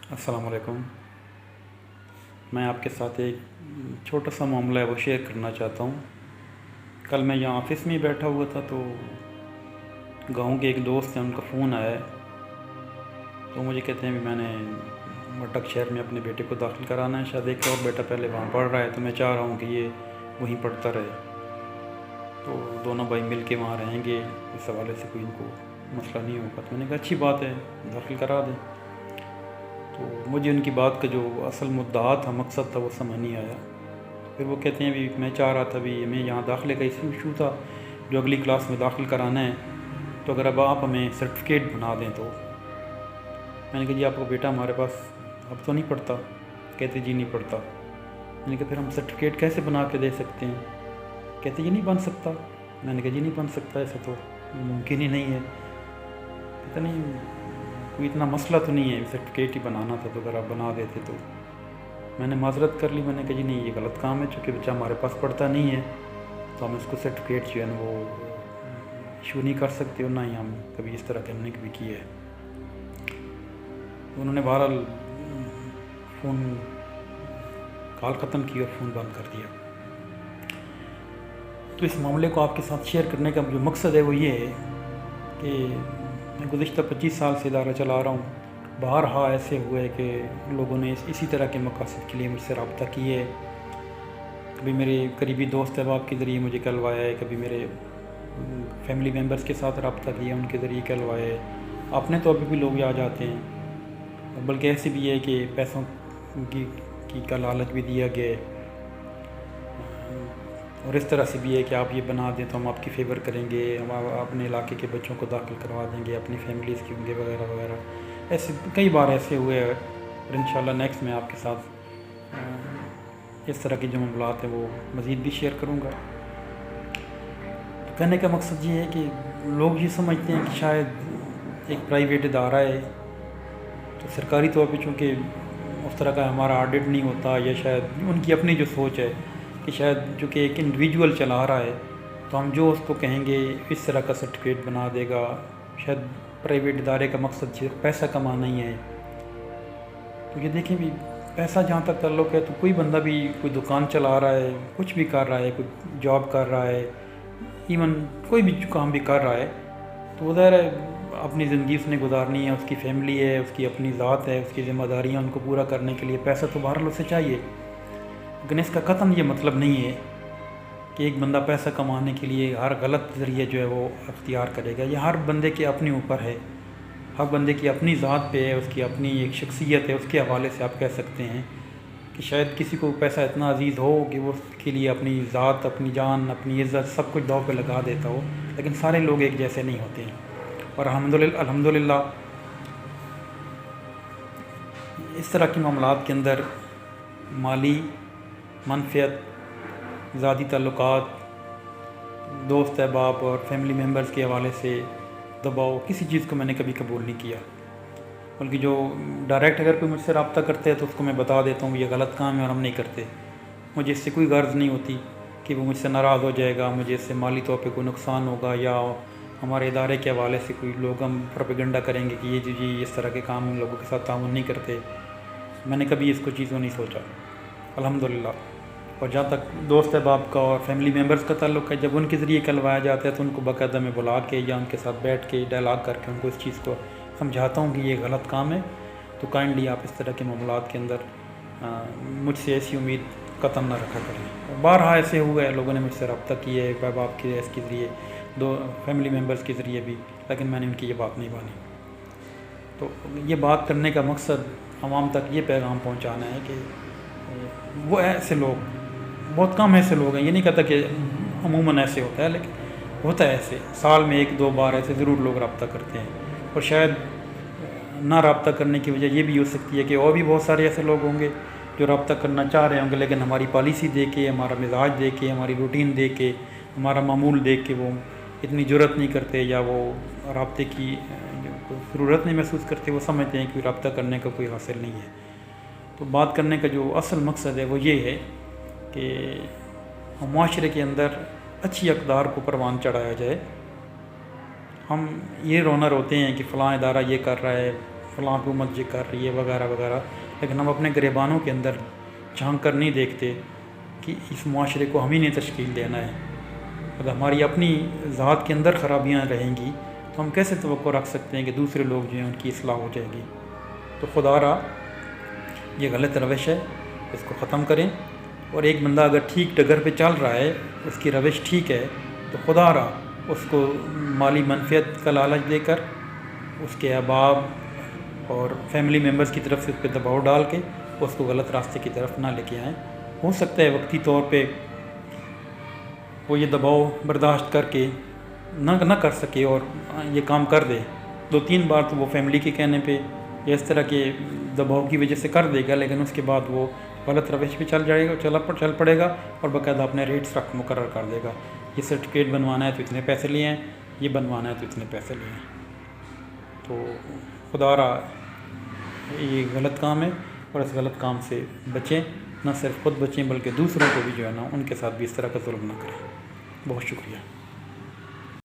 السلام علیکم۔ میں آپ کے ساتھ ایک چھوٹا سا معاملہ ہے وہ شیئر کرنا چاہتا ہوں۔ کل میں یہاں آفس میں ہی بیٹھا ہوا تھا تو گاؤں کے ایک دوست ہیں، ان کا فون آیا ہے تو مجھے کہتے ہیں کہ میں نے مٹک شہر میں اپنے بیٹے کو داخل کرانا ہے، شاید ایک اور بیٹا پہلے وہاں پڑھ رہا ہے تو میں چاہ رہا ہوں کہ یہ وہیں پڑھتا رہے، تو دونوں بھائی مل کے وہاں رہیں گے، اس حوالے سے کوئی ان کو مسئلہ نہیں ہوگا۔ تو میں نے کہا اچھی بات ہے، داخل کرا دیں۔ تو مجھے ان کی بات کا جو اصل مدعا تھا، مقصد تھا، وہ سمجھ نہیں آیا۔ پھر وہ کہتے ہیں بھی میں چاہ رہا تھا بھی ہمیں یہاں داخلے کا ایشو تھا جو اگلی کلاس میں داخل کرانا ہے، تو اگر اب آپ ہمیں سرٹیفکیٹ بنا دیں تو۔ میں نے کہا جی آپ کو بیٹا ہمارے پاس اب تو نہیں پڑھتا؟ کہتے جی نہیں پڑھتا۔ میں نے کہا پھر ہم سرٹیفکیٹ کیسے بنا کے دے سکتے ہیں؟ کہتے یہ نہیں بن سکتا۔ میں نے کہا جی نہیں بن سکتا، ایسا تو ممکن ہی نہیں ہے۔ کہتے نہیں کوئی اتنا مسئلہ تو نہیں ہے، سرٹیفکیٹ ہی بنانا تھا تو اگر آپ بنا دیتے تو۔ میں نے معذرت کر لی، میں نے کہا جی نہیں یہ غلط کام ہے، چونکہ بچہ ہمارے پاس پڑھتا نہیں ہے تو ہم اس کو سرٹیفکیٹ جو ہے نا وہ ایشو نہیں کر سکتے، اور نہ ہی ہم کبھی اس طرح کے ہم نے کبھی کیا ہے۔ انہوں نے بہرحال فون کال ختم کی اور فون بند کر دیا۔ تو اس معاملے کو آپ کے ساتھ شیئر کرنے کا جو مقصد ہے وہ یہ ہے کہ میں گزشتہ 25 سال سے ادارہ چلا رہا ہوں۔ بارہا ایسے ہوئے کہ لوگوں نے اسی طرح کے مقاصد کے لیے مجھ سے رابطہ کیے۔ کبھی میرے قریبی دوست احباب کے ذریعے مجھے کہلوایا ہے، کبھی میرے فیملی ممبرز کے ساتھ رابطہ کیا، ان کے ذریعے کہلوایا ہے۔ اپنے تو ابھی بھی لوگ آ جاتے ہیں، بلکہ ایسے بھی ہے کہ پیسوں کی کا لالچ بھی دیا گیا ہے، اور اس طرح سے بھی ہے کہ آپ یہ بنا دیں تو ہم آپ کی فیور کریں گے، ہم اپنے علاقے کے بچوں کو داخل کروا دیں گے، اپنی فیملیز کی ہوں گے وغیرہ وغیرہ۔ ایسے کئی بار ایسے ہوئے ہیں، اور انشاءاللہ نیکسٹ میں آپ کے ساتھ اس طرح کے جو معاملات ہیں وہ مزید بھی شیئر کروں گا۔ تو کہنے کا مقصد یہ ہے کہ لوگ یہ سمجھتے ہیں کہ شاید ایک پرائیویٹ ادارہ ہے تو سرکاری طور پہ چونکہ اس طرح کا ہمارا آڈٹ نہیں ہوتا، یا شاید ان کی اپنی جو سوچ ہے کہ شاید چونکہ ایک انڈیویجول چلا رہا ہے تو ہم جو اس کو کہیں گے اس طرح کا سرٹیفکیٹ بنا دے گا۔ شاید پرائیویٹ ادارے کا مقصد صرف پیسہ کمانا ہی ہے۔ تو یہ دیکھیں بھی پیسہ جہاں تک تعلق ہے تو کوئی بندہ بھی کوئی دکان چلا رہا ہے، کچھ بھی کر رہا ہے، کوئی جاب کر رہا ہے، ایون کوئی بھی کام بھی کر رہا ہے تو وہ ظاہر ہے اپنی زندگی اس نے گزارنی ہے، اس کی فیملی ہے، اس کی اپنی ذات ہے، اس کی ذمہ داریاں ان کو پورا کرنے کے لیے پیسہ تو بہرحال اسے چاہیے۔ لیکن اس کا قطعاً یہ مطلب نہیں ہے کہ ایک بندہ پیسہ کمانے کے لیے ہر غلط ذریعے جو ہے وہ اختیار کرے گا۔ یہ ہر بندے کے اپنے اوپر ہے، ہر بندے کی اپنی ذات پہ ہے، اس کی اپنی ایک شخصیت ہے، اس کے حوالے سے آپ کہہ سکتے ہیں کہ شاید کسی کو پیسہ اتنا عزیز ہو کہ وہ اس کے لیے اپنی ذات، اپنی جان، اپنی عزت سب کچھ داؤ پہ لگا دیتا ہو، لیکن سارے لوگ ایک جیسے نہیں ہوتے ہیں۔ اور الحمدللہ اس طرح کے معاملات کے اندر مالی منفعت، ذاتی تعلقات، دوست احباب اور فیملی ممبرز کے حوالے سے دباؤ، کسی چیز کو میں نے کبھی قبول نہیں کیا۔ بلکہ جو ڈائریکٹ اگر کوئی مجھ سے رابطہ کرتے ہیں تو اس کو میں بتا دیتا ہوں یہ غلط کام ہے اور ہم نہیں کرتے۔ مجھے اس سے کوئی غرض نہیں ہوتی کہ وہ مجھ سے ناراض ہو جائے گا، مجھے اس سے مالی طور پہ کوئی نقصان ہوگا، یا ہمارے ادارے کے حوالے سے کوئی لوگ ہم پروپیگنڈا کریں گے کہ یہ جی اس طرح کے کام ان لوگوں کے ساتھ تعاون نہیں کرتے۔ میں نے کبھی اس کو چیزوں نہیں سوچا، الحمدللہ۔ اور جہاں تک دوست احباب کا اور فیملی ممبرز کا تعلق ہے، جب ان کے ذریعے کہلوایا جاتا ہے تو ان کو باقاعدہ میں بلا کے یا ان کے ساتھ بیٹھ کے ڈائلاگ کر کے ان کو اس چیز کو سمجھاتا ہوں کہ یہ غلط کام ہے، تو کائنڈلی آپ اس طرح کے معاملات کے اندر مجھ سے ایسی امید قطعاً نہ رکھا کریں۔ بارہا ایسے ہوا ہے، لوگوں نے مجھ سے رابطہ کیا ہے احباب کے اس کے ذریعے، دو فیملی ممبرز کے ذریعے بھی، لیکن میں نے ان کی یہ بات نہیں مانی۔ تو یہ بات کرنے کا مقصد عوام تک یہ پیغام پہنچانا ہے کہ وہ ایسے لوگ، بہت کم ایسے لوگ ہیں، یہ نہیں کہتا کہ عموماً ایسے ہوتا ہے، لیکن ہوتا ہے ایسے، سال میں 1-2 بار ایسے ضرور لوگ رابطہ کرتے ہیں۔ اور شاید نہ رابطہ کرنے کی وجہ یہ بھی ہو سکتی ہے کہ اور بھی بہت سارے ایسے لوگ ہوں گے جو رابطہ کرنا چاہ رہے ہوں گے، لیکن ہماری پالیسی دیکھ کے، ہمارا مزاج دیکھ کے، ہماری روٹین دیکھ کے، ہمارا معمول دیکھ کے وہ اتنی جرأت نہیں کرتے، یا وہ رابطے کی کوئی ضرورت نہیں محسوس کرتے، وہ سمجھتے ہیں کہ رابطہ کرنے کا کوئی حاصل نہیں ہے۔ تو بات کرنے کا جو اصل مقصد ہے وہ یہ ہے کہ معاشرے کے اندر اچھی اقدار کو پروان چڑھایا جائے۔ ہم یہ رونا روتے ہیں کہ فلاں ادارہ یہ کر رہا ہے، فلاں حکومت یہ کر رہی ہے وغیرہ وغیرہ، لیکن ہم اپنے گریبانوں کے اندر جھانک کر نہیں دیکھتے کہ اس معاشرے کو ہم ہی نے تشکیل دینا ہے۔ اگر ہماری اپنی ذات کے اندر خرابیاں رہیں گی تو ہم کیسے توقع رکھ سکتے ہیں کہ دوسرے لوگ جو ہیں ان کی اصلاح ہو جائے گی؟ تو خدا را یہ غلط روش ہے، اس کو ختم کریں۔ اور ایک بندہ اگر ٹھیک ڈگر پہ چل رہا ہے، اس کی روش ٹھیک ہے، تو خدا را اس کو مالی منفعت کا لالچ دے کر اس کے احباب اور فیملی ممبرز کی طرف سے اس پہ دباؤ ڈال کے اس کو غلط راستے کی طرف نہ لے کے آئیں۔ ہو سکتا ہے وقتی طور پہ وہ یہ دباؤ برداشت کر کے نہ کر سکے اور یہ کام کر دے، 2-3 بار تو وہ فیملی کے کہنے پہ یا اس طرح کے دباؤ کی وجہ سے کر دے گا، لیکن اس کے بعد وہ غلط روش پہ چل پڑے گا اور باقاعدہ اپنے ریٹس مقرر کر دے گا۔ یہ سرٹیفکیٹ بنوانا ہے تو اتنے پیسے لیے ہیں، یہ بنوانا ہے تو اتنے پیسے لیے ہیں۔ تو خدا را یہ غلط کام ہے، اور اس غلط کام سے بچیں، نہ صرف خود بچیں بلکہ دوسروں کو بھی جو ہے نا ان کے ساتھ بھی اس طرح کا ظلم نہ کریں۔ بہت شکریہ۔